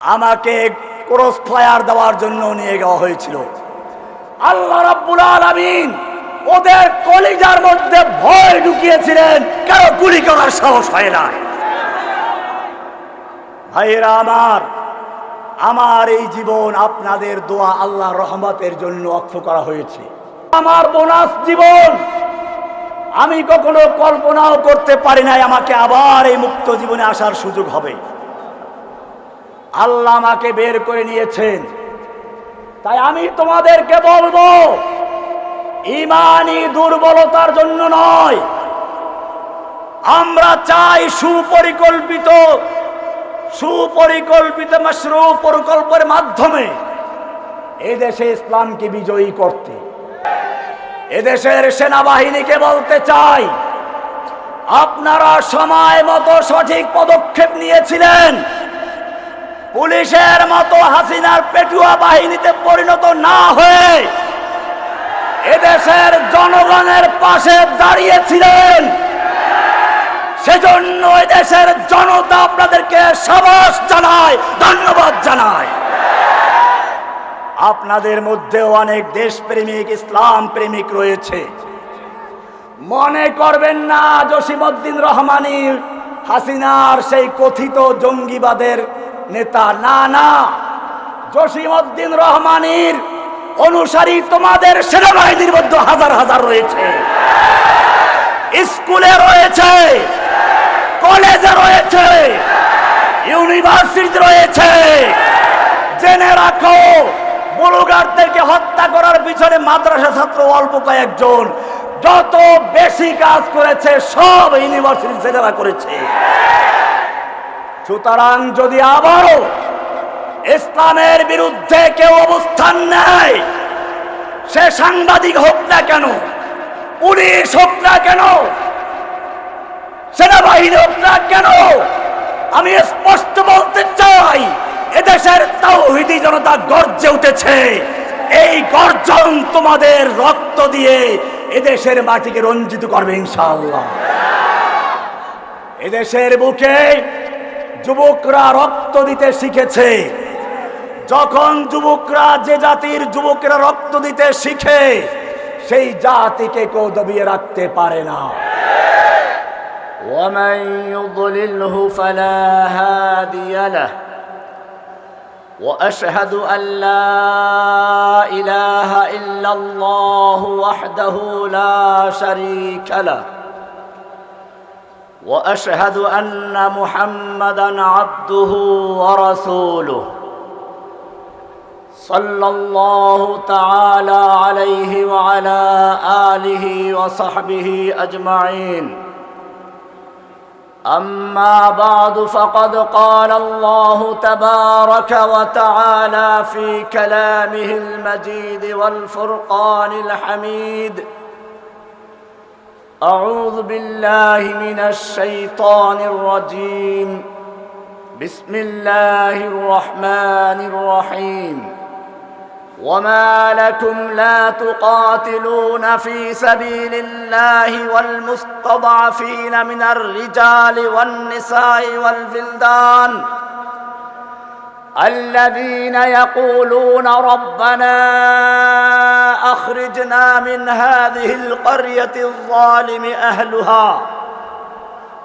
আমাকে cross fire দেওয়ার জন্য নিয়ে যাওয়া হয়েছিল। আল্লাহ রাব্বুল আলামিন ওদের কলিজার মধ্যে ভয় ঢুকিয়েছিলেন, কারো গুলি করার সাহস হয় না। ভাইরা আমার এই জীবন আপনাদের দোয়া আল্লাহর রহমতের জন্য ওয়াকফ করা হয়েছে। আমার বোনাস জীবন আমি কখনো কল্পনাও করতে পারি নাই আমাকে আবার এই মুক্ত জীবনে আসার সুযোগ হবে। আল্লাহ আমাকে বের করে নিয়েছেন। তাই আমি তোমাদেরকে বলবো, ঈমানি দুর্বলতার জন্য নয়, আমরা চাই সুপরিকল্পিত মাশরু পরিকল্পনার মাধ্যমে এদেশে ইসলামকে বিজয়ী করতে। এদেশের সেনাবাহিনীকে বলতে চাই, আপনারা সময় মতো সঠিক পদক্ষেপ নিয়েছিলেন। পুলিশের মতো হাসিনার পেটুয়া বাহিনীতে পরিণত না হয়ে এদেশের জনগণের পাশে দাঁড়িয়েছিলেন। সেজন্য এদেশের জনতা আপনাদেরকে সাবাস জানায়, ধন্যবাদ জানায়। আপনাদের মধ্যেও অনেক দেশপ্রেমিক ইসলাম প্রেমিক রয়েছে। মনে করবেন না জসিমউদ্দিন রহমানী হাসিনার সেই কথিত জঙ্গিবাদের নেতা। না, জসিমউদ্দিন রহমানীর অনুসারী তোমাদের সেনাবাহিনীর মধ্যে হাজার হাজার রয়েছে, স্কুলে রয়েছে, কলেজে রয়েছে, ইউনিভার্সিটি রয়েছে। জেনে রাখো, বুলগারদেরকে হত্যা করার পিছনে মাদ্রাসা ছাত্র অল্প কয়েকজন, যত বেশি কাজ করেছে সব ইউনিভার্সিটি ছেলেরা করেছে। সুতরাং যদি আবারও ইসলামের বিরুদ্ধে কেউ অবস্থান নেয়, সে সাংবাদিক হোক না কেন, পুলিশ হোক না কেন, সেনাবাহিনী হোক না কেন, আমি স্পষ্ট বলতে চাই, এদেশের তাওহীদি জনতা গর্জে উঠেছে। এই গর্জন তোমাদের রক্ত দিয়ে এদেশের মাটিকে রঞ্জিত করবে ইনশাআল্লাহ। এদেশের বুকে যুবকরা রক্ত দিতে শিখেছে। যখন যুবকরা, যে জাতির যুবকরা রক্ত দিতে শিখে, সেই জাতিকে কেউ দবিয়ে রাখতে পারে না। ومن يضلله فلا هادي له واشهد ان لا اله الا الله وحده لا شريك له واشهد ان محمدا عبده ورسوله صلى الله تعالى عليه وعلى اله وصحبه اجمعين. أما بعد، فقد قال الله تبارك وتعالى في كلامه المجيد والفرقان الحميد: أعوذ بالله من الشيطان الرجيم، بسم الله الرحمن الرحيم. وما لكم لا تقاتلون في سبيل الله والمستضعفين من الرجال والنساء والولدان الذين يقولون ربنا أخرجنا من هذه القرية الظالم أهلها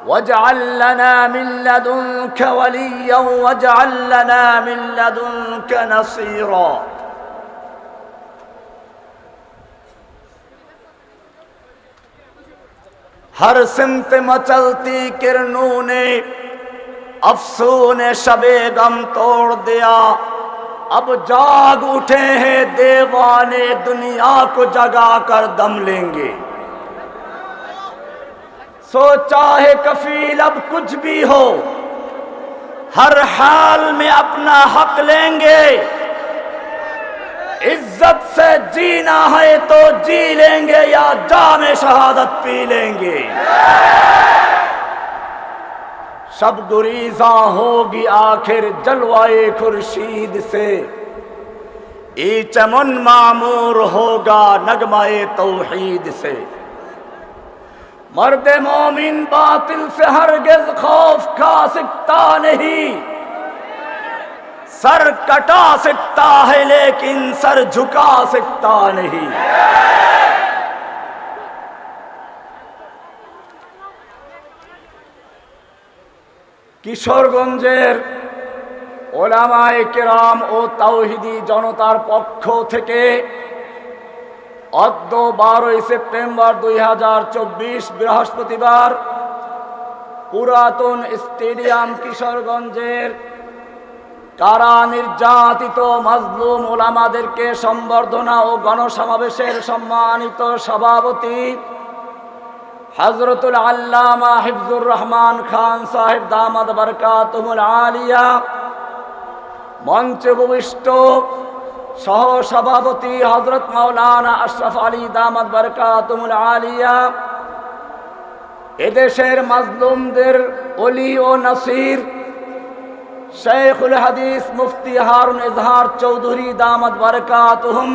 واجعل لنا من لدنك وليا واجعل لنا من لدنك نصيرا. हर सिमत मचलती किरणों ने अफसों ने शबे गम तोड़ दिया। अब जाग उठे हैं दीवाने, दुनिया को जगा कर दम लेंगे। सोचा है कफील अब कुछ भी हो, हर हाल में अपना हक लेंगे। इज्जत से जीना है तो जी लेंगे या जामे शहादत पी लेंगे। शब गुरीज़ा होगी आखिर जलवाए खुर्शीद से, ई चमन मामूर होगा नगमाए तौहीद से। मर्द मोमिन बातिल से हरगिज़ खौफ खा सकता नहीं, सर कटा सकता है लेकिन सर झुका सकता नहीं। কিশোরগঞ্জের ওলামায়ে কেরাম ও তাওহীদি জনতার পক্ষ থেকে অদ্য 12 সেপ্টেম্বর 2024 বৃহস্পতিবার পুরাতন স্টেডিয়াম কিশোরগঞ্জের কারা নির্যাতিত মাজলুম ওলামাদেরকে সম্বর্ধনা ও গণসমাবেশের সম্মানিত সভাপতি হযরতুল আল্লামা হিফজুর রহমান খান সাহেব দামাত বরকাতুহুল আলিয়া, মঞ্চে উপবিষ্ট সহ সভাপতি হযরত মাওলানা আশরাফ আলী দামাত বরকাতুহুল আলিয়া, এদেশের মাজলুমদের ওলি ও নাসির শেখুল হাদিস মুফতি হারুন ইজহার চৌধুরী দামাত বরকাতুহুম,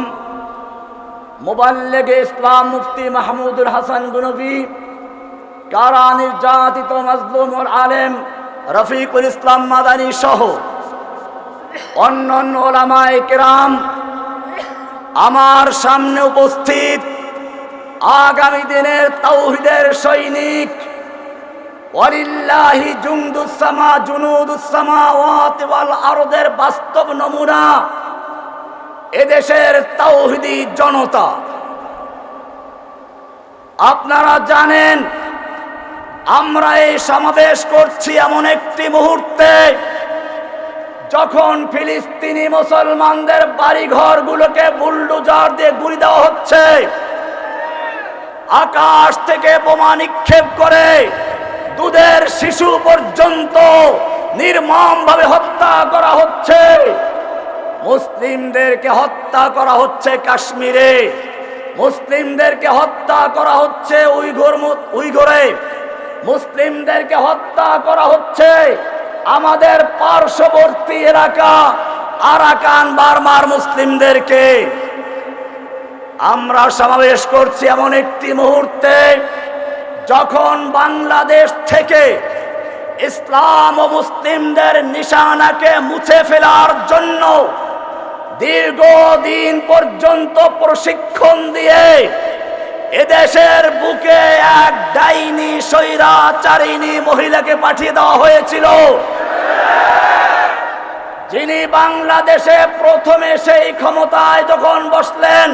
মুবাল্লিগে ইসলাম মুফতি মাহমুদুল হাসান গনবী, কারা নির্যাতিত মাজলুম ও আলেম রফিকুল ইসলাম মাদানী সহ অন্যান্য ওলামায়ে কেরাম, আমার সামনে উপস্থিত আগামী দিনের তাওহীদের সৈনিক, ওয়ালিল্লাহি জুনদুস সামা জুনুদুস সামাওয়াতি ওয়াল আরদের বাস্তব নমুনা এদেশের তাওহীদি জনতা। আপনারা জানেন আমরা এই সমাবেশ করছি এমন একটি মুহূর্তে যখন ফিলিস্তিনি মুসলমানদের বাড়িঘরগুলোকে বুলডোজার দিয়ে গুঁড়ি দেওয়া হচ্ছে, আকাশ থেকে বোমা নিক্ষেপ করে দুধের শিশু পর্যন্ত নির্মমভাবে হত্যা করা হচ্ছে। মুসলিমদেরকে হত্যা করা হচ্ছে কাশ্মীরে, মুসলিমদেরকে হত্যা করা হচ্ছে উইঘুরে, মুসলিমদেরকে হত্যা করা হচ্ছে আমাদের পার্শ্ববর্তী এলাকা আরাকান বার্মার মুসলিমদেরকে। আমরা সমাবেশ করছি এমন একটি মুহূর্তে যখন বাংলাদেশ থেকে ইসলাম ও মুসলিমদের নিশানাকে মুছে ফেলার জন্য দীর্ঘদিন পর্যন্ত প্রশিক্ষণ দিয়ে এদেশের বুকে এক ডাইনি স্বৈরাচারিণী মহিলাকে পাঠিয়ে দেওয়া হয়েছিল, যিনি বাংলাদেশে প্রথমে সেই ক্ষমতায় যখন বসলেন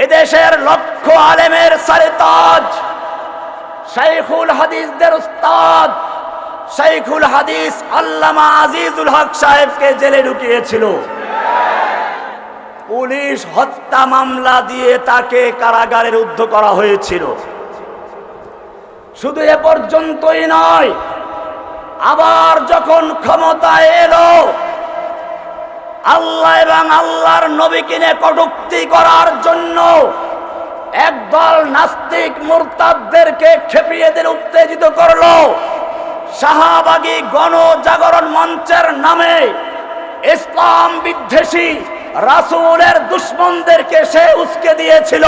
এদেশের লক্ষ আলেমের সারেতাজ শাইখুল হাদিসদের উস্তাদ শাইখুল হাদিস আল্লামা আজিজুল হক সাহেবকে জেলে ঢুকিয়েছিল। পুলিশ হত্যা মামলা দিয়ে তাকে কারাগারে রুদ্ধ করা হয়েছিল। শুধু এ পর্যন্তই নয়, আবার যখন ক্ষমতায় এলো আল্লাহ এবং আল্লাহর নবীকে নিয়ে কটূক্তি করার জন্য একদল নাস্তিক মুরতাদদেরকে খেপিয়ে দিয়ে উত্তেজিত করলো। শাহবাগী গণজাগরণ মঞ্চের নামে ইসলাম বিদ্বেষী রাসূলের দুশমনদেরকে সে উস্কে দিয়েছিল।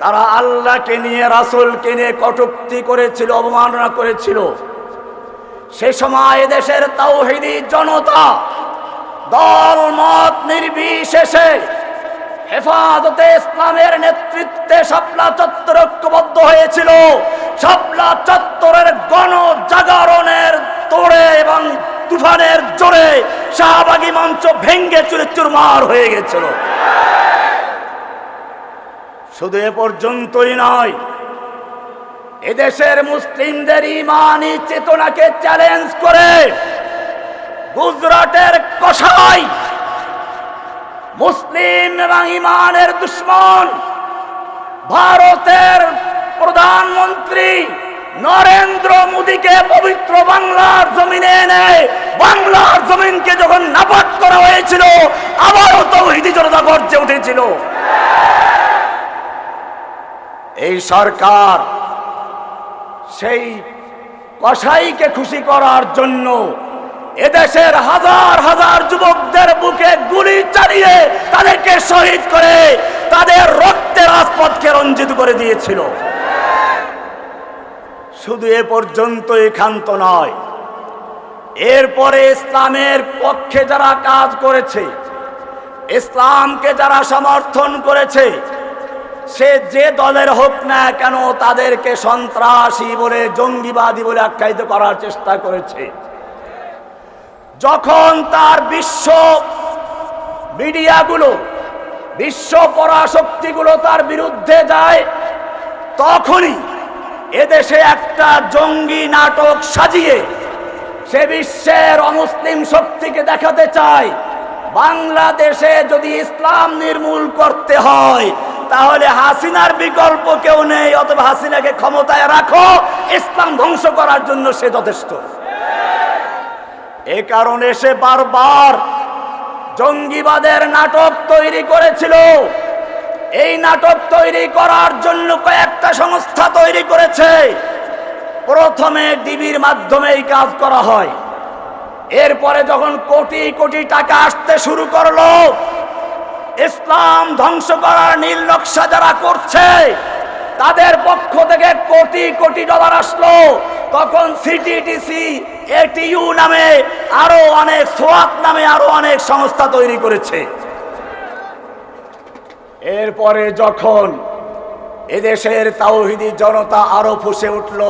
তারা আল্লাহকে নিয়ে রাসূলকে নিয়ে কটূক্তি করেছিল, অবমাননা করেছিল। সে সময় দেশের তাওহীদি জনতা দল মত নির্বিশেষে হেফাজতে ইসলামের নেতৃত্বে শাপলা চত্বর ঐক্যবদ্ধ হয়েছিল। শাপলা চত্বরের গণজাগরণের তোড়ে এবং তুফানের জোরে শাহবাগী মঞ্চ ভেঙ্গে চুরমার হয়ে গেছিল। শুধু এ পর্যন্তই নয়, এদেশের মুসলিমদের ঈমানি চেতনাকে চ্যালেঞ্জ করে গুজরাটের কসাই মুসলিম এবং ঈমানের দুশমন ভারতের প্রধানমন্ত্রী নরেন্দ্র মোদীকে পবিত্র বাংলার জমিনে এনে বাংলার জমিনকে যখন নাপাক করা হয়েছিল, আবারও তাওহীদি জনতা গর্জে উঠেছিল। এই সরকার সেই কসাইকে খুশি করার জন্য এদেশের হাজার হাজার যুবকদের বুকে গুলি চালিয়ে তাদেরকে শহীদ করে তাদের রক্তের রাজপথকে রঞ্জিত করে দিয়েছিল। শুধু এ পর্যন্তই ক্ষান্ত নয়, এরপরে ইসলামের পক্ষে যারা কাজ করেছে, ইসলামকে যারা সমর্থন করেছে, সে যে দলের হোক না কেন তাদেরকে সন্ত্রাসী বলে, জঙ্গিবাদী বলে আখ্যায়িত করার চেষ্টা করেছে। যখন তার বিশ্ব মিডিয়াগুলো, বিশ্ব পরাশক্তিগুলো তার বিরুদ্ধে যায়, তখনই এদেশে একটা জঙ্গি নাটক সাজিয়ে সে বিশ্বের অমুসলিম শক্তিকে দেখাতে চায় বাংলাদেশে যদি ইসলাম নির্মূল করতে হয় তাহলে হাসিনার বিকল্প কেউ নেই, অথবা হাসিনাকে ক্ষমতায় রাখো, ইসলাম ধ্বংস করার জন্য সে যথেষ্ট। এ কারণে সে বারবার জঙ্গিবাদের নাটক তৈরি করেছিল। এই নাটক তৈরি করার জন্য কয়েকটা সংস্থা তৈরি করেছে। প্রথমে ডিবির মাধ্যমে এই কাজ করা হয়। এরপরে যখন কোটি কোটি টাকা আসতে শুরু করলো, ইসলাম ধ্বংস করার নীল নকশা যারা করছে তাদের পক্ষ থেকে কোটি কোটি ডলার আসলো, তখন সিটিটিসি, এটিইউ নামে আরো অনেক, সোয়াত নামে আরো অনেক সংস্থা তৈরি করেছে। এরপরে যখন এদেশের তাওহীদি জনতা আরো ফুঁসে উঠল,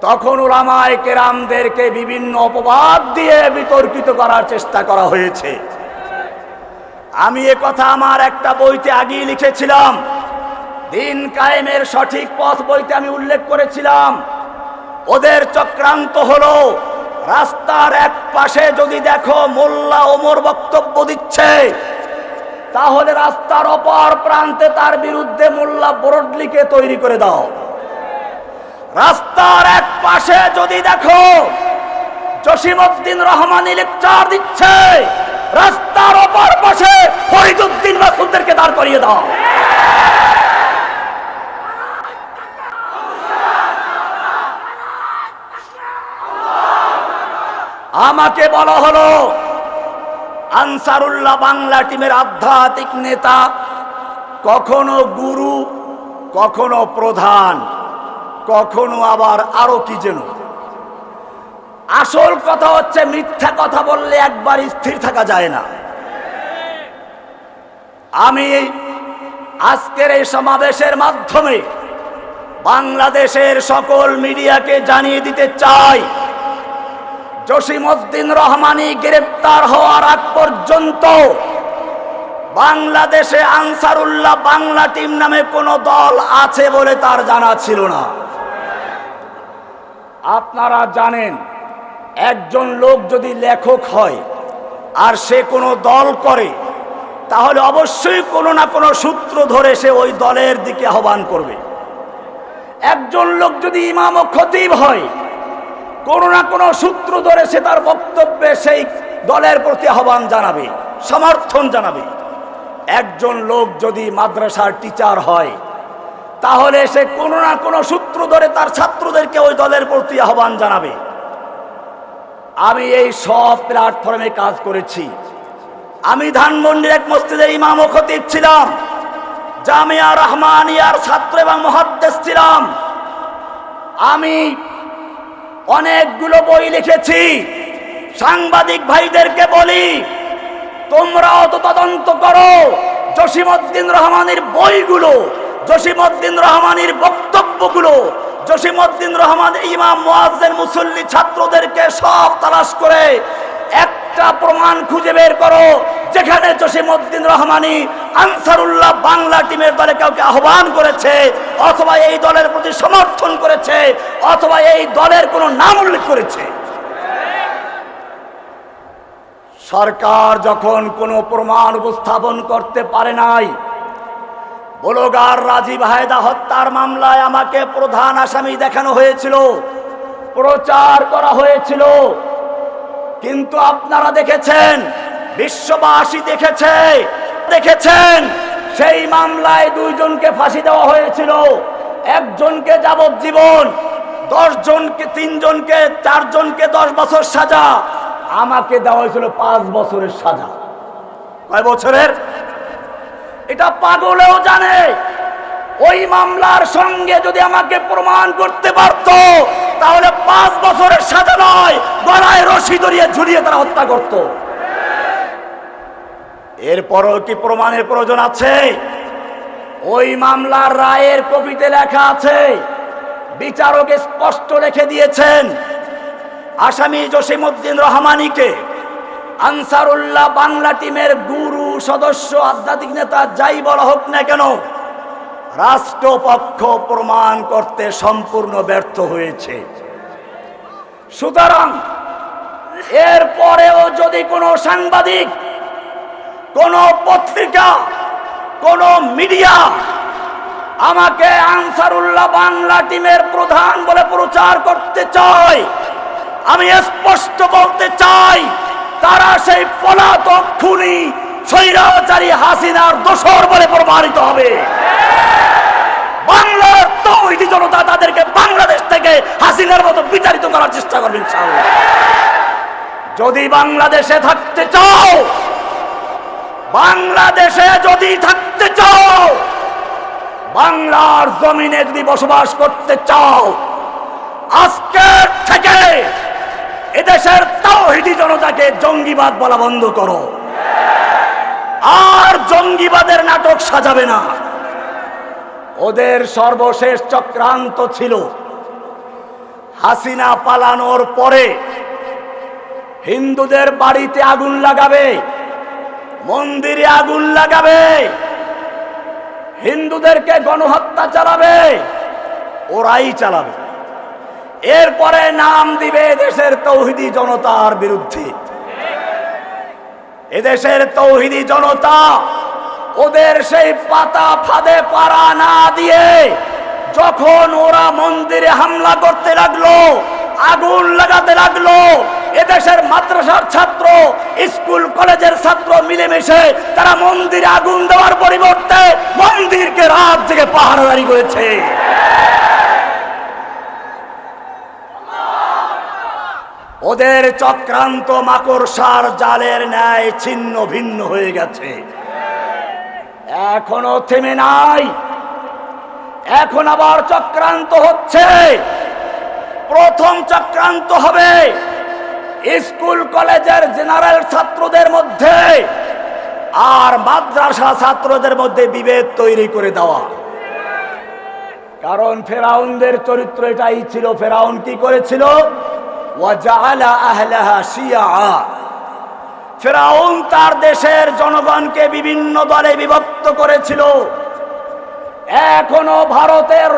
তখন উলামায়ে কেরামদেরকে বিভিন্ন অপবাদ দিয়ে বিতর্কিত করার চেষ্টা করা হয়েছে। আমি এ কথা আমার একটা বইতে আগেই লিখেছিলাম, দিন কায়েমের সঠিক পথ বইতে আমি উল্লেখ করেছিলাম। ওদের চক্রান্ত হলো, রাস্তার এক পাশে যদি দেখো মোল্লা ওমর বক্তব্য দিচ্ছে, তাহলে রাস্তার অপর প্রান্তে তার বিরুদ্ধে মোল্লা বরডলিকে তৈরি করে দাও। রাস্তার এক পাশে যদি দেখো জসিমউদ্দিন রহমানী লেকচার দিচ্ছে, রাস্তার অপর পাশে ফরিদউদ্দিন মাসুদদেরকে দাঁড় করিয়ে দাও। আমাকে বলা হলো আনসারুল্লাহ বাংলা টিমের আধ্যাত্মিক নেতা, কখনো গুরু, কখনো প্রধান, কখনো আবার আরো কি যেন। আসল কথা হচ্ছে, মিথ্যা কথা বললে একবার স্থির থাকা যায় না। আমি আজকের এই সমাবেশের মাধ্যমে বাংলাদেশের সকল মিডিয়াকে জানিয়ে দিতে চাই, জসিমউদ্দিন রহমানী গ্রেপ্তার হওয়ার আগ পর্যন্ত বাংলাদেশে আনসারুল্লাহ বাংলা টিম নামে কোনো দল আছে বলে তার জানা ছিল না। আপনারা জানেন, একজন লোক যদি লেখক হয় আর সে কোনো দল করে, তাহলে অবশ্যই কোনো না কোনো সূত্র ধরে সে ওই দলের দিকে আহ্বান করবে। একজন লোক যদি ইমাম ও খতিব হয়, কোনো না কোনো সূত্র ধরে সে তার বক্তব্যে সেই দলের প্রতি আহ্বান জানাবে, সমর্থন জানাবে। একজন লোক যদি মাদ্রাসার টিচার হয়, তাহলে সে কোনো না কোনো সূত্র ধরে তার ছাত্রদেরকে ওই দলের প্রতি আহ্বান জানাবে। আমি এই সব প্ল্যাটফর্মে কাজ করেছি। আমি ধানমন্ডির এক মসজিদের ইমাম ও খতিব ছিলাম, জামিয়া রহমানিয়ার ছাত্র এবং মুহাদ্দিস ছিলাম। আমি অনেকগুলো বই লিখেছি। সাংবাদিক ভাইদেরকে বলি, তোমরাও তো তদন্ত করো জসিমউদ্দিন রহমানীর বইগুলো, জসিমউদ্দিন রহমানীর বক্তব্যগুলো, জসিমউদ্দিন রহমান ইমাম, মুয়াজ্জিন, মুসল্লি ছাত্রদেরকে সব তালাশ করে একটা প্রমাণ খুঁজে বের করো যেখানে জসিমউদ্দিন রহমানী আনসারুল্লাহ বাংলা টিমের দলে কাউকে আহ্বান করেছে, অথবা এই দলের প্রতি সমর্থন করেছে, অথবা এই দলের কোনো নাম উল্লেখ করেছে। সরকার যখন কোনো প্রমাণ উপস্থাপন করতে পারে নাই, ব্লগার রাজীব হায়দা হত্যার মামলায় আমাকে প্রধান আসামি দেখানো হয়েছিল, প্রচার করা হয়েছিল, কিন্তু আপনারা দেখেছেন, বিশ্ববাসী দেখেছেন সেই মামলায় 2 জনকে ফাঁসি দেওয়া হয়েছিল, 1 জনকে যাবজ্জীবন, 10 জনকে, 3 জনকে, 4 জনকে 10 বছর সাজা, আমাকে দেওয়া হয়েছিল 5 বছরের সাজা। কয় বছরের? এটা পাগলেও জানে। ওই মামলার সঙ্গে যদি আমাকে প্রমাণ করতে পারতো তাহলে 5 বছরের সাজা নয়, গলায় রশি ধরিয়ে ঝুলিয়ে তারা হত্যা করত। এরপরও কি প্রমাণের প্রয়োজন আছে? ওই মামলার রায়ের কপিতে লেখা আছে, বিচারক স্পষ্ট লিখে দিয়েছেন, আসামি জসিমউদ্দিন রহমানীকে আনসারুল্লাহ বাংলা টিমের গুরু, সদস্য, আধ্যাত্মিক নেতা যাই বলা হোক না কেন, রাষ্ট্রপক্ষ প্রমাণ করতে সম্পূর্ণ ব্যর্থ হয়েছে। সুতরাং এরপরেও যদি কোনো সাংবাদিক, কোনো পত্রিকা, কোনো মিডিয়া আমাকে আনসারুল্লাহ বাংলা টিমের প্রধান বলে প্রচার করতে চায়, আমি স্পষ্ট বলতে চাই, তারা সেই পলাতক খুনি স্বৈরাচারী হাসিনার দোসর বলে প্রমাণিত হবে। বাংলার তৌহিদি জনতা তাদেরকে বাংলাদেশ থেকে হাসিনার মতো বিচারিত করার চেষ্টা করবে ইনশাআল্লাহ। যদি বাংলাদেশে থাকতে চাও, বাংলাদেশে যদি থাকতে চাও, বাংলার জমিনে যদি বসবাস করতে চাও, আজকের থেকে এদেশের তাওহীদি জনতাকে জঙ্গিবাদ বলা বন্ধ করো, আর জঙ্গিবাদের নাটক সাজাবে না। ওদের সর্বশেষ চক্রান্ত ছিল হাসিনা পালানোর পরে হিন্দুদের বাড়িতে আগুন লাগাবে, মন্দিরে আগুন লাগাবে, হিন্দুদেরকে গণহত্যা চালাবে, ওরাই চালাবে। এরপরে নাম দিবে দেশের তৌহিদি জনতার বিরুদ্ধে। এদেশের তৌহিদি জনতা ওদের সেই পাতা ফাঁদে পাড়া না দিয়ে যখন ওরা মন্দিরে হামলা করতে লাগলো, আগুন লাগাতে লাগলো, এদেশের মাদ্রাসার ছাত্র, স্কুল কলেজের ছাত্র মিলেমিশে তারা মন্দিরে আগুন দেওয়ার পরিবর্তে মন্দিরকে রাত জেগে পাহারাদারি করেছে। ওদের চক্রান্ত মাকড়সার জালের ন্যায় ছিন্ন ভিন্ন হয়ে গেছে, এখনো থেমে নাই। এখন আবার চক্রান্ত হচ্ছে। প্রথম চক্রান্ত হবে স্কুল কলেজের জেনারেল ছাত্রদের মধ্যে আর মাদ্রাসা ছাত্রদের মধ্যে বিভেদ তৈরি করে দেওয়া। কারণ ফেরাউনদের চরিত্র এটাই ছিল। ফেরাউন কি করেছিল? ওয়াজাআলা আহলাহা শিয়া। ফেরাউন তার দেশের জনগণকে বিভিন্ন দলে বিভক্ত করেছিল। এখনো ভারতের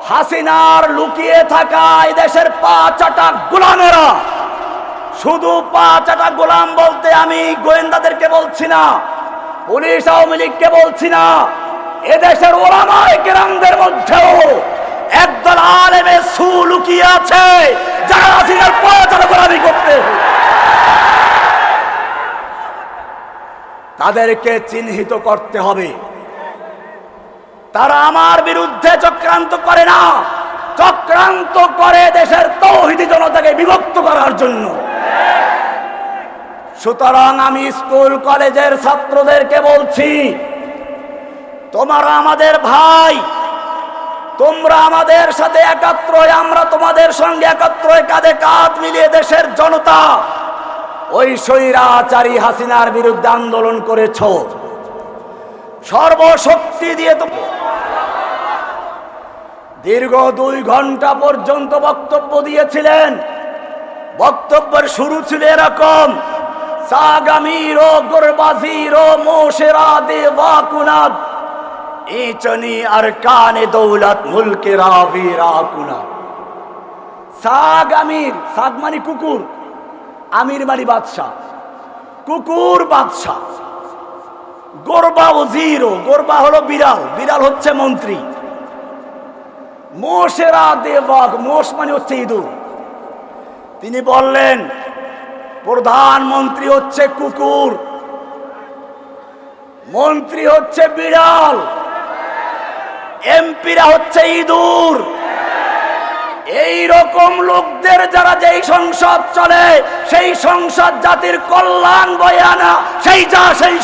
হাসিনার লুকিয়ে থাকা এই দেশের পা চাটা গোলামেরা, শুধু পা চাটা গোলাম বলতে আমি গোয়েন্দাদেরকে বলছি না, পুলিশ আওয়ামী লীগকে বলছি না, এদেশের ওলামায়ে কেরামদের মধ্যেও একদল আলেমে সু লুকিয়ে আছে যারা হাসিনার পা চাটা গোলামি করতে, তাদেরকে চিহ্নিত করতে হবে। তারা আমার বিরুদ্ধে চক্রান্ত করে না, চক্রান্ত করে দেশের তাওহীদি জনতাকে বিভক্ত করার জন্য। সুতরাং আমি স্কুল কলেজের ছাত্রদেরকে বলছি, তোমরা আমাদের ভাই, তোমরা আমাদের সাথে একাত্র হয়ে, আমরা তোমাদের সঙ্গে একাত্র হয়ে কাঁধে কাঁধ মিলিয়ে দেশের জনতা ওই স্বৈরাচারী হাসিনার বিরুদ্ধে আন্দোলন করেছ। সর্বশক্তি দিয়ে তো দীর্ঘ 2 ঘন্টা পর্যন্ত বক্তব্য দিয়েছিলেন। বক্তব্যের শুরু ছিল এরকম, সাগামিরো গুরবাজিরো মোশেরা দেওয়াকুনাদ ইচনি আরকানে দৌলত মুলকে রাবি রাকুনা। সাগামির, সাগ মানে কুকুর, আমির মানে বাদশাহ, কুকুর বাদশাহ। গোরবা ওজিরো, গোরবা হলো বিড়াল, বিড়াল হচ্ছে মন্ত্রী। মোশেরা দেওয়াক, মোশ মানে হচ্ছে ইঁদুর। তিনি বললেন প্রধানমন্ত্রী হচ্ছে কুকুর, মন্ত্রী হচ্ছে বিড়াল, এমপিরা হচ্ছে ইঁদুর। এই রকম লোকদের যারা যেই সংসদ চলে, সেই সংসদ জাতির কল্যাণ বয়ে আনা, সেই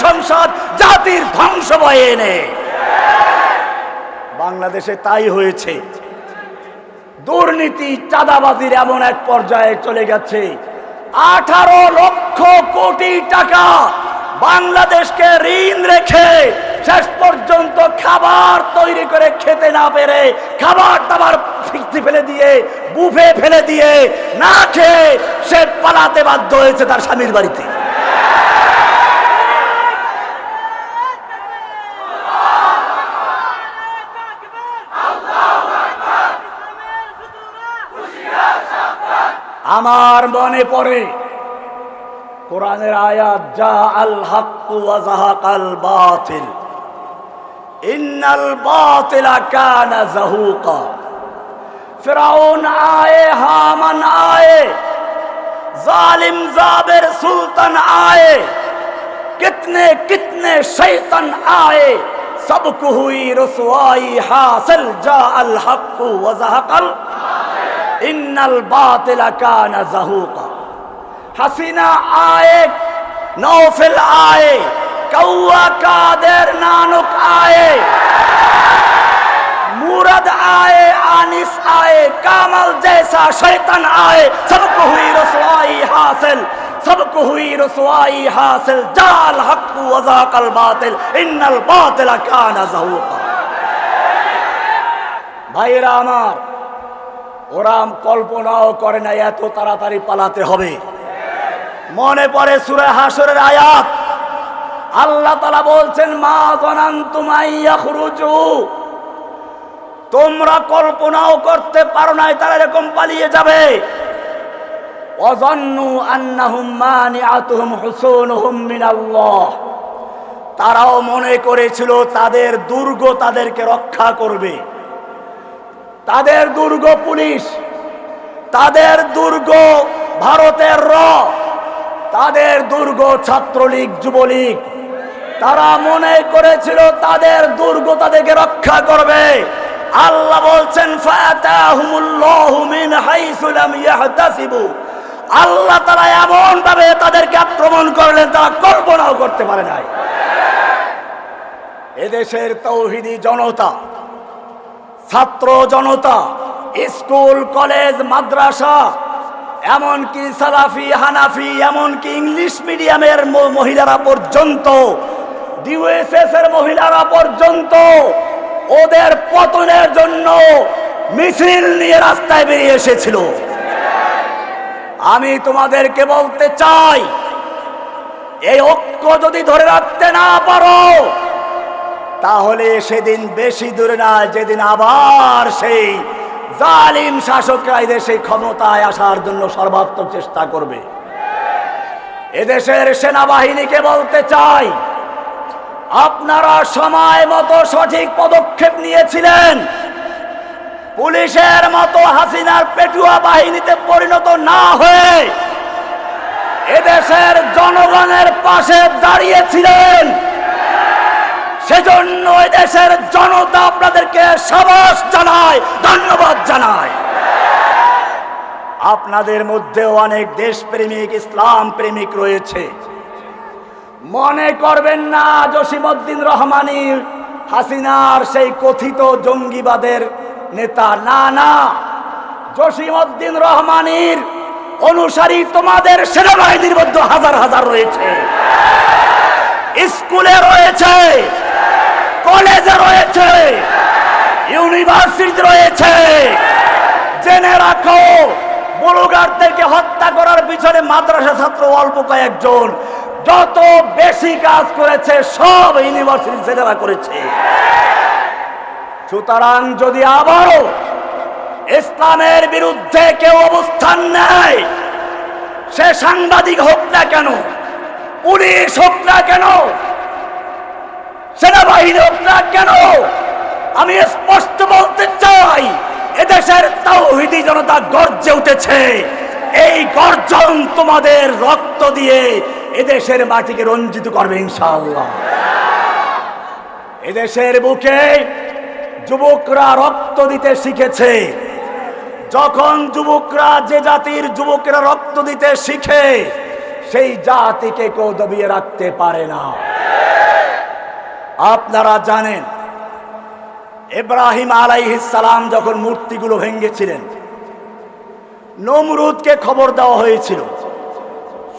সংসদ জাতির ধ্বংস বয়ে এনে। বাংলাদেশে তাই হয়েছে। দুর্নীতি চাঁদাবাজির এমন এক পর্যায়ে চলে গেছে 18 লক্ষ কোটি টাকা বাংলাদেশকে ঋণ রেখে শেষ পর্যন্ত খাবার তৈরি করে খেতে না পেরে খাবার দাবার ফেলে দিয়ে বুফে ফেলে দিয়ে না খেয়ে সে পালাতে বাধ্য হয়েছে তার স্বামীর বাড়িতে। আমার মনে পড়ে কোরআনের আয়াত, যা আল হাক্কু ওয়া যাহাকাল বাতিল ইন্নাল বাতিলা কানা যাহুকা। ফিরাউন आए, हामान आए, जालिम जाबिर सुल्तान आए, कितने कितने शैतान आए, सबको हुई रुसवाई हासिल। जा अल हक्कु व ज़हक़ल इन्नल बातिला काना ज़हूक़ा। हसीना आए, नौफिल आए, कौआ कादिर नानुक आए, मुरद आए, आनिस आए, कामल जैसा शैतान आए, सबको हुई रुसवाई हासिल, सबको हुई रुसवाई हासिल। जाल हक्कु व ज़हक़ल बातिल इन्नल बातिला काना ज़हूक़ा। ভাইরা আমার, ওরা কল্পনাও করে না এত তাড়াতাড়ি পালাতে হবে। মনে পড়ে সূরা হাশরের আয়াত, আল্লাহ তাআলা বলছেন, মা যানান্তুম আইয়াখরুজু, তোমরা কল্পনাও করতে পারো না তারা এরকম পালিয়ে যাবে। ওয়াযান্নু আন্নাহুম মানিআতুহুম হুসুনুহুম মিনাল্লাহ, তারাও মনে করেছিল তাদের দুর্গ তাদেরকে রক্ষা করবে। তাদের দুর্গ পুলিশ, তাদের দুর্গ ভারতের তাদের দুর্গ ছাত্রলীগ যুবলীগ, তারা মনে করেছিল তাদের দুর্গ তাদেরকে রক্ষা করবে। আল্লাহ বলছেন, ফাতাহুমুল্লাহু মিন হাইসু লাম ইয়াহতাসিবু, আল্লাহ তাআলা এমন ভাবে তাদেরকে আক্রমণ করলেন তারা কল্পনাও করতে পারে নাই। এদেশের তৌহিদি জনতা, ছাত্র জনতা, স্কুল কলেজ মাদ্রাসা, এমনকি সালাফি হানাফি, এমনকি ইংলিশ মিডিয়ামের মহিলারা পর্যন্ত, ডিওএসএস এর মহিলারা পর্যন্ত ওদের পতনের জন্য মিছিল নিয়ে রাস্তায় বেরিয়ে এসেছিল। আমি তোমাদেরকে বলতে চাই, এই ঐক্য যদি ধরে রাখতে না পারো তাহলে সেদিন বেশি দূরে না যেদিন আবার সেই জালিম শাসকরা এদেশে ক্ষমতায় আসার জন্য সর্বাত্মক চেষ্টা করবে। এদেশের সেনাবাহিনীকে বলতে চাই, আপনারা সময় মতো সঠিক পদক্ষেপ নিয়েছিলেন। পুলিশের মতো হাসিনার পেটুয়া বাহিনীতে পরিণত না হয়ে এদেশের জনগণের পাশে দাঁড়িয়েছিলেন। সেজন্য এদেশের জনতা আপনাদেরকে সাবাস জানায়, ধন্যবাদ জানায়। আপনাদের মধ্যেও অনেক দেশপ্রেমিক, ইসলাম প্রেমিক রয়েছে। মনে করবেন না জসিমউদ্দিন রহমানী হাসিনার সেই কথিত জঙ্গিবাদের নেতা, না না, জসিমউদ্দিন রহমানীর অনুসারী তোমাদের সেনাবাহিনীর মধ্যে হাজার হাজার রয়েছে, স্কুলে রয়েছে, কলেজে রয়েছে, ইউনিভার্সিটি রয়েছে। জেনে রাখো, ব্লগারদেরকে হত্যা করার পিছনে মাদ্রাসা ছাত্র অল্প কয়েকজন, যত বেশি কাজ করেছে সব ইউনিভার্সিটি ছেলেরা করেছে। সুতরাং যদি আবারও ইসলামের বিরুদ্ধে কেউ অবস্থান নেয়, সে সাংবাদিক হোক না কেন, পুলিশ হোক না কেন, সেনাবাহিনী হোক না কেন, আমি স্পষ্ট বলতে চাই, এদেশের তাওহীদি জনতা গর্জে উঠেছে। এই গর্জন তোমাদের রক্ত দিয়ে এদেশের মাটিকে রঞ্জিত করবে ইনশাআল্লাহ। এদেশের বুকে যুবকরা রক্ত দিতে শিখেছে। যখন যুবকরা, যে জাতির যুবকরা রক্ত দিতে শিখে, সেই জাতিকে কেউ দবিয়ে রাখতে পারে না। আপনারা জানেন, ইব্রাহিম আলাইহিস সালাম যখন মূর্তিগুলো ভেঙেছিলেন, নমরুদকে খবর দেওয়া হয়েছিল।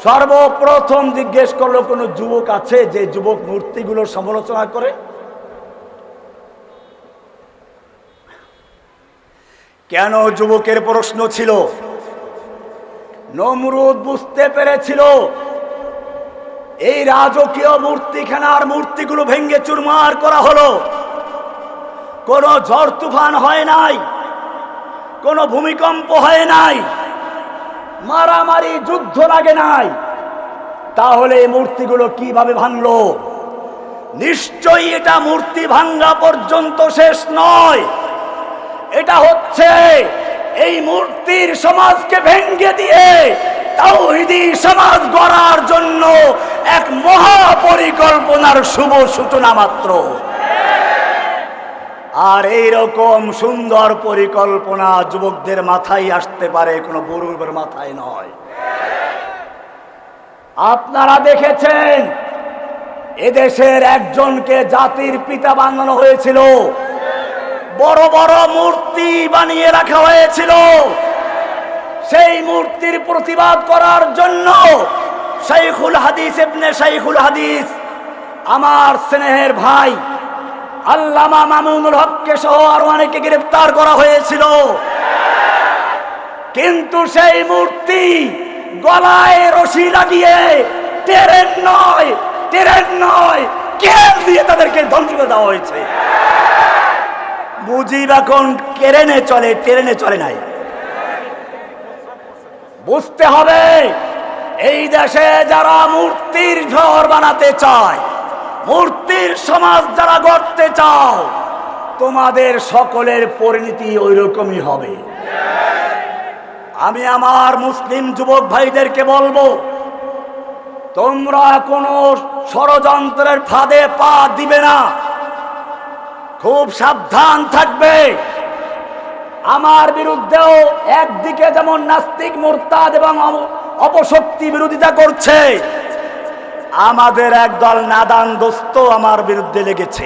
সর্বপ্রথম জিজ্ঞেস করলো, কোনো যুবক আছে যে যুবক মূর্তিগুলোর সমালোচনা করে? কেন যুবকের প্রশ্ন ছিল? নমরুদ বুঝতে পেরেছিল এই রাজকীয় মূর্তিখানার মূর্তিগুলো ভেঙ্গে চুরমার করা হলো, কোনো ঝড় তুফান হয় নাই, কোনো ভূমিকম্প হয় নাই, মারামারি যুদ্ধ লাগে নাই, তাহলে এই মূর্তিগুলো কিভাবে ভাঙলো? নিশ্চয়ই এটা মূর্তি ভাঙ্গা পর্যন্ত শেষ নয়, এটা হচ্ছে এই মূর্তির সমাজকে ভেঙ্গে দিয়ে তাওহীদি সমাজ গড়ার জন্য এক মহা পরিকল্পনার শুভ সূচনা মাত্র। আর এইরকম সুন্দর পরিকল্পনা যুবকদের মাথায় আসতে পারে, কোনো বুড়োর মাথায় নয়। আপনারা দেখেছেন এদেশের একজনকে জাতির পিতা বানানো হয়েছিল, বড় বড় মূর্তি বানিয়ে রাখা হয়েছিল। সেই মূর্তির প্রতিবাদ করার জন্য শাইখুল হাদিস ইবনে শাইখুল হাদিস আমার স্নেহের ভাই আল্লামা মামুনুল হককে সহ আরো অনেকে গ্রেফতার করা হয়েছিল। কিন্তু সেই মূর্তি গলায় রশি লাগিয়ে ট্রেন নয় কেন দিয়ে তাদেরকে ধ্বংস করে দেওয়া হয়েছে। মুজিব এখন ট্রেনে চলে নাই। বুঝতে হবে, এই দেশে যারা মূর্তির ঘর বানাতে চায়, মূর্তির সমাজ যারা গড়তে চাও, তোমাদের সকলের পরিণতি ওই রকমই হবে। আমি আমার মুসলিম যুবক ভাইদেরকে বলবো, তোমরা কোনো ষড়যন্ত্রের ফাঁদে পা দিবে না, খুব সাবধান থাকবে। আমার বিরুদ্ধেও একদিকে যেমন নাস্তিক মুরতাদ এবং অপশক্তি বিরোধিতা করছে, আমাদের একদল নাদান দোস্ত আমার বিরুদ্ধে লেগেছে।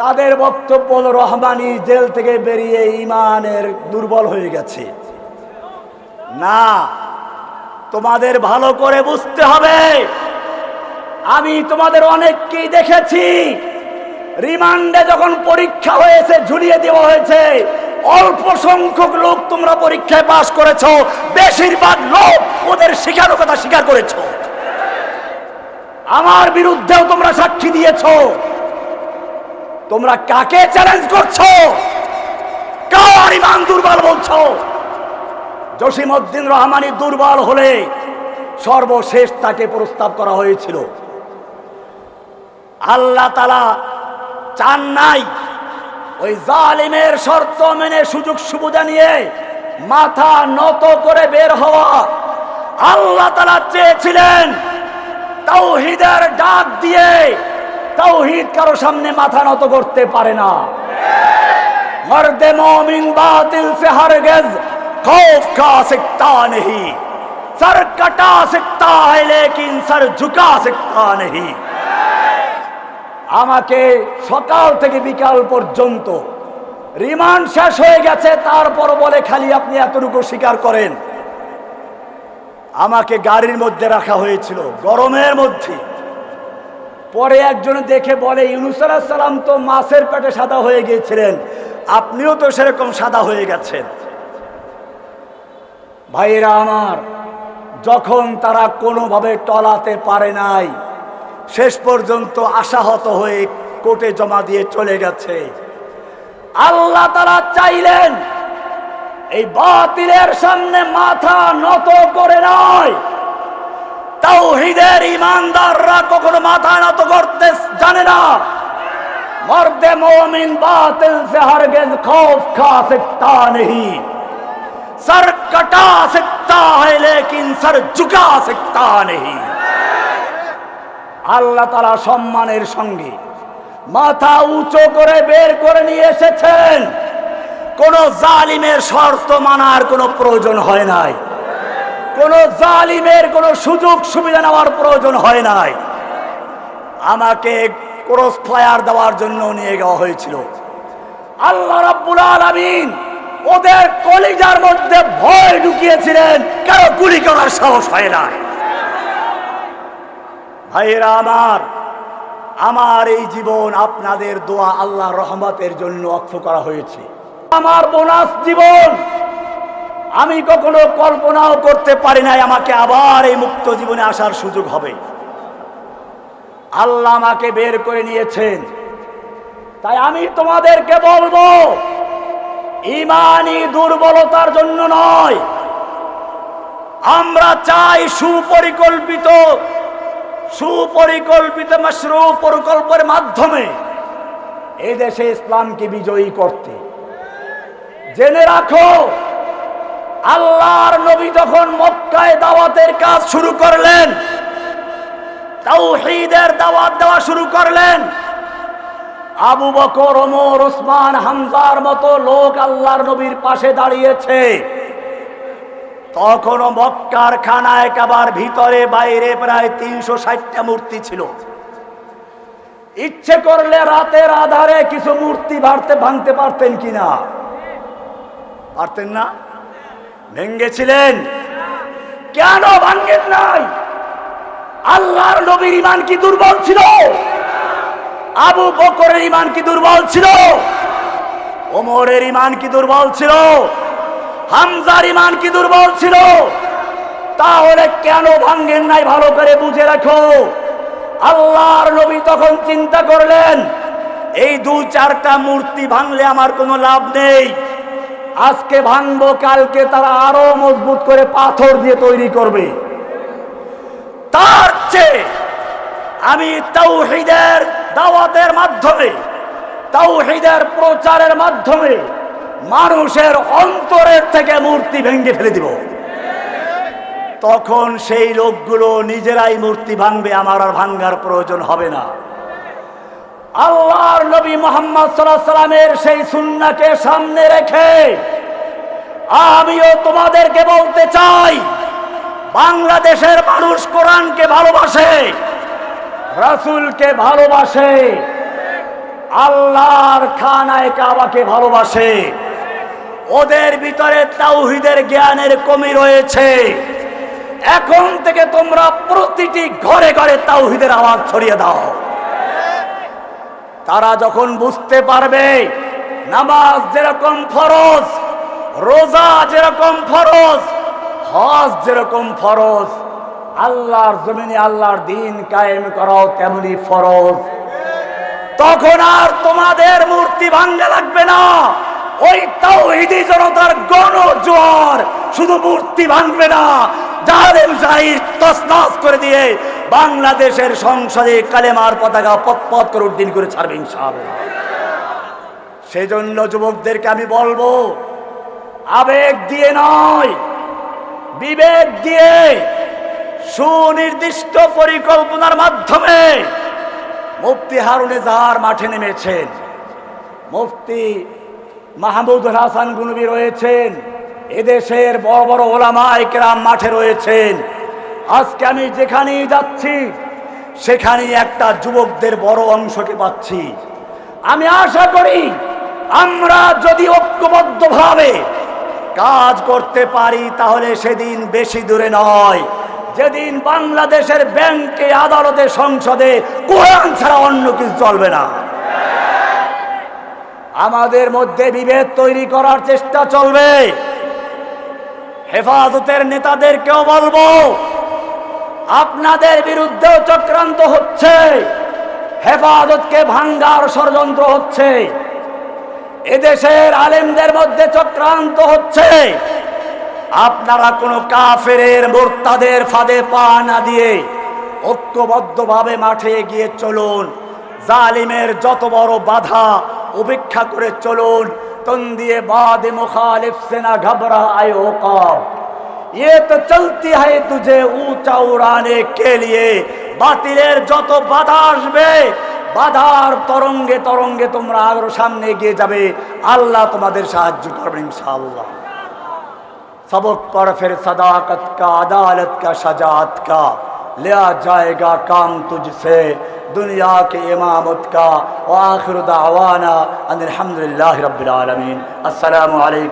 তাদের বক্তব্য হলো রহমানি জেল থেকে বেরিয়ে ইমানের দুর্বল হয়ে গেছে। না, তোমাদের ভালো করে বুঝতে হবে, আমি তোমাদের অনেককেই দেখেছি রিমান্ডে যখন পরীক্ষা হয়েছে, ঝুলিয়ে দেওয়া হয়েছে, অল্প সংখ্যক লোক তোমরা পরীক্ষায় পাশ করেছো, বেশিরভাগ লোক ওদের স্বীকারকতা স্বীকার করেছো। আমার বিরুদ্ধেও তোমরা সাক্ষী দিয়েছো। তোমরা কাকে চ্যালেঞ্জ করছো? কার ইমান দুর্বল বলছো? জসিমউদ্দিন রহমানি দুর্বল হলে সর্বশেষ তাকে প্রস্তাব করা হয়েছিল। আল্লাহ তাআলা চান নাই ওই জালিমের শর্ত মেনে সুযোগ সুবিধা নিয়ে মাথা নত করে বের হওয়া। আল্লাহ তাআলা চেয়েছিলেন তাওহীদের ডাক দিয়ে, তাওহীদ কারো সামনে মাথা নত করতে পারে না। মর্দে মোমিন বাতিল সে হরগিজ खौफ खा सकता नहीं, सर कटा सकता है लेकिन सर झुका सकता नहीं। আমাকে সকাল থেকে বিকাল পর্যন্ত রিমান্ড শেষ হয়ে গেছে, তারপর বলে খালি আপনি এতটুকু স্বীকার করেন। আমাকে গাড়ির মধ্যে রাখা হয়েছিল গরমের মধ্যে। পরে একজন দেখে বলে, ইউনূস আলাইহিস সালাম তো মাছের পেটে সাদা হয়ে গিয়েছিলেন, আপনিও তো সেরকম সাদা হয়ে গেছেন। ভাইরা আমার, যখন তারা কোনোভাবে টলাতে পারে নাই, শেষ পর্যন্ত আশাহত হয়ে কোর্টে জমা দিয়ে চলে গেছে। আল্লাহ তাআলা চাইলেন এই বাতিলের সামনে মাথা নত করে নয়, তাওহীদের ঈমানদাররা কখনো মাথা নত করতে জানে না। মর্দে মোমিন বাতিল সে হরগিজ खौफ खा सकता नहीं, सर कटा सकता है लेकिन सर झुका सकता नहीं। আল্লাহ তাআলা সম্মানের সঙ্গে মাথা উঁচু করে বের করে নিয়ে এসেছেন। কোন জালিমের শর্ত মানার কোনো প্রয়োজন হয় নাই, কোন জালিমের কোনো সুযোগ সুবিধা নেওয়ার প্রয়োজন হয় নাই। আমাকে ক্রস ফায়ার দেওয়ার জন্য নিয়ে যাওয়া হয়েছিল। আল্লাহ রাব্বুল আলামিন ওদের কলিজার মধ্যে ভয় ঢুকিয়েছিলেন, কারো গুলি করার সাহস হয় না। ভাইয়েরা আমার এই জীবন আপনাদের দোয়া আল্লাহর রহমতের জন্য ওয়াকফ করা হয়েছে। আমার বোনাস জীবন আমি কখনো কল্পনাও করতে পারি নাই আমাকে আবার এই মুক্ত জীবনে আসার সুযোগ হবে। আল্লাহ আমাকে বের করে নিয়েছেন। তাই আমি তোমাদেরকে বলবো, ঈমানি দুর্বলতার জন্য নয়, আমরা চাই সুপরিকল্পিত মাশরু পরিকল্পনার মাধ্যমে এই দেশে ইসলামকে বিজয়ী করতে। জেনে রাখো, আল্লাহর নবী যখন মক্কায় দাওয়াতের কাজ শুরু করলেন, তাওহীদের দাওয়াত দেওয়া শুরু করলেন, আবু বকর, ওমর, ওসমান, হামজার মতো লোক আল্লাহর নবীর পাশে দাঁড়িয়েছে। তখনও মক্কার খানায় কাবার ভিতরে বাইরে প্রায় 360টা মূর্তি ছিল। ইচ্ছে করলে রাতের আধারে কিছু মূর্তি ভাঙতে পারতেন কিনা? পারতেন না? ভেঙ্গেছিলেন। কেন ভাঙেন নাই? আল্লাহর নবীর ঈমান কি দুর্বল ছিল? আবু বকরের ঈমান কি দুর্বল ছিল? ওমরের ঈমান কি দুর্বল ছিল? হামজার ঈমান কি দুর্বল ছিল? তাহলে কেন ভাঙেন নাই? ভালো করে বুঝে রাখো। আল্লাহর নবী তখন চিন্তা করলেন, এই 2-4টা মূর্তি ভাঙলে আমার কোনো লাভ নেই। আজকে ভাঙবো, কালকে তারা আরো মজবুত করে পাথর দিয়ে তৈরি করবে। তার চেয়ে আমি তাওহীদের দাওয়াতের মাধ্যমে, তাওহীদের প্রচারের মাধ্যমে মানুষের অন্তরের থেকে মূর্তি ভেঙে ফেলে দিব। তখন সেই লোকগুলো নিজেরাই মূর্তি ভাঙবে, আমার আর ভাঙার প্রয়োজন হবে না। আল্লাহর নবী মুহাম্মদ সাল্লাল্লাহু আলাইহি সাল্লামের সেই সুন্নাহকে সামনে রেখে আমিও তোমাদেরকে বলতে চাই, বাংলাদেশের মানুষ কোরআনকে ভালোবাসে, রাসূলকে ভালোবাসে, আল্লাহর খানায়ে কাবাকে ভালোবাসে। ওদের ভিতরে তাওহীদের জ্ঞানের কমি রয়েছে। এখন থেকে তোমরা প্রতিটি ঘরে ঘরে তাওহীদের আওয়াজ ছড়িয়ে দাও। তারা যখন বুঝতে পারবে নামাজ যেরকম ফরজ, রোজা যেরকম ফরজ, হজ যেরকম ফরজ, আল্লাহর জমিনে আল্লাহর দ্বীন কায়েম করাও তেমনি ফরজ, তখন আর তোমাদের মূর্তি ভাঙতে লাগবে না। ওই তাওহীদি জনতার গণজোয়ার শুধু মূর্তি ভাঙবে না, জালেম জাহির তছনছ করে দিয়ে বাংলাদেশের সংসদে কালেমার পতাকা পতপত করে উড্ডীন করে ছাড়বে ইনশাআল্লাহ। সেজন্য যুবকদেরকে আমি বলবো, আবেগ দিয়ে নয়, বিবেক দিয়ে সুনির্দিষ্ট পরিকল্পনার মাধ্যমে মুফতি হারুন এজাহার মাঠে নেমেছেন, মুফতি মাহমুদুল হাসান গুনবী রয়েছেন, এদেশের বড় বড় ওলামায়ে কেরাম মাঠে রয়েছেন। আজকে আমি যেখানেই যাচ্ছি সেখানেই একটা যুবকদের বড় অংশকে পাচ্ছি। আমি আশা করি আমরা যদি ঐক্যবদ্ধভাবে কাজ করতে পারি তাহলে সেদিন বেশি দূরে নয়, যেদিন বাংলাদেশের ব্যাংকে, আদালতে, সংসদে কোরআন ছাড়া অন্য কিছু চলবে না। আমাদের মধ্যে বিভেদ তৈরি করার চেষ্টা চলবে। হেফাজতের নেতাদেরকেও বলবো, আপনাদের বিরুদ্ধেও চক্রান্ত হচ্ছে, হেফাজতকে ভাঙ্গার ষড়যন্ত্র হচ্ছে, এদেশের আলেমদের মধ্যে চক্রান্ত হচ্ছে। আপনারা কোনো কাফেরের মুরতাদের ফাঁদে পা না দিয়ে ঐক্যবদ্ধভাবে মাঠে এগিয়ে চলুন। জালিমের যত বড় বাধা উপেক্ষা করে চলুন। তন্দিয়ে বাদ মুখালিফ से ना घबरा आए औकाब, ये तो चलती है तुझे ऊंचा उड़ाने के लिए। বাতিলের যত বাধা আসবে, বাধার তরঙ্গে তরঙ্গে তোমরা আরো সামনে এগিয়ে যাবে। আল্লাহ তোমাদের সাহায্য করবেন ইনশাআল্লাহ। सबक पर फिर सदाकत का, अदालत का, शजाअत का लिया जाएगा काम तुझसे, दुनिया के इमामत का। व आखिर दावाना अनिल हम्दुलिल्लाहि रब्बिल आलमीन। अस्सलामु अलैकुम।